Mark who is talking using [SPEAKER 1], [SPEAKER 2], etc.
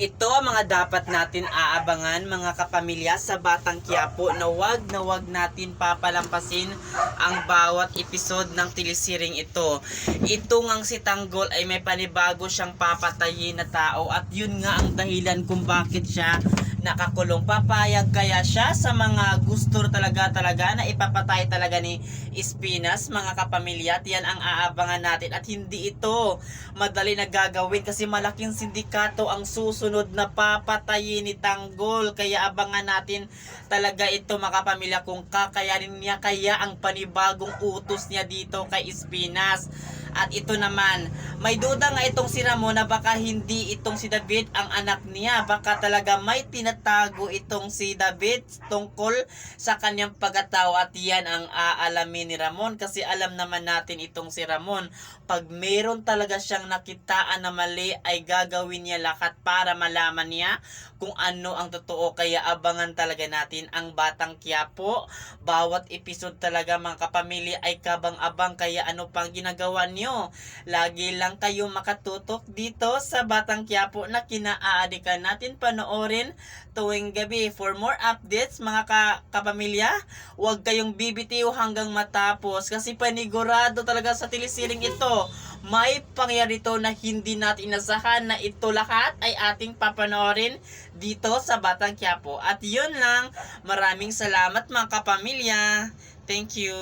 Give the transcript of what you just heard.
[SPEAKER 1] Ito ang mga dapat natin aabangan mga kapamilya sa Batang Quiapo na wag natin papalampasin ang bawat episode ng telesiring ito. Ito ngang si Tanggol ay may panibago siyang papatayin na tao at yun nga ang dahilan kung bakit siya nakakulong. Papayag kaya siya sa mga gusto talaga na ipapatay talaga ni Espinas mga kapamilya. At yan ang aabangan natin at hindi ito madali na gagawin kasi malaking sindikato ang susunod na papatayin ni Tanggol. Kaya abangan natin talaga ito mga kapamilya kung kakayanin niya kaya ang panibagong utos niya dito kay Espinas. At ito naman, may duda nga itong si Ramon na baka hindi itong si David ang anak niya. Baka talaga may tinatago itong si David tungkol sa kanyang pagkatao at yan ang aalamin ni Ramon. Kasi alam naman natin itong si Ramon, pag meron talaga siyang nakitaan na mali ay gagawin niya lahat para malaman niya kung ano ang totoo. Kaya abangan talaga natin ang Batang Quiapo. Bawat episode talaga mga kapamilya ay kabang-abang. Kaya ano pang ginagawa nyo? Lagi lang kayo makatutok dito sa Batang Quiapo na kinaaadikan natin panoorin tuwing gabi. For more updates mga kapamilya, huwag kayong bibitiw hanggang matapos kasi panigurado talaga sa telesiring ito. May pangyari to na hindi natin inasahan na ito lahat ay ating papanoorin dito sa Batang Quiapo. At yun lang, maraming salamat mga kapamilya. Thank you.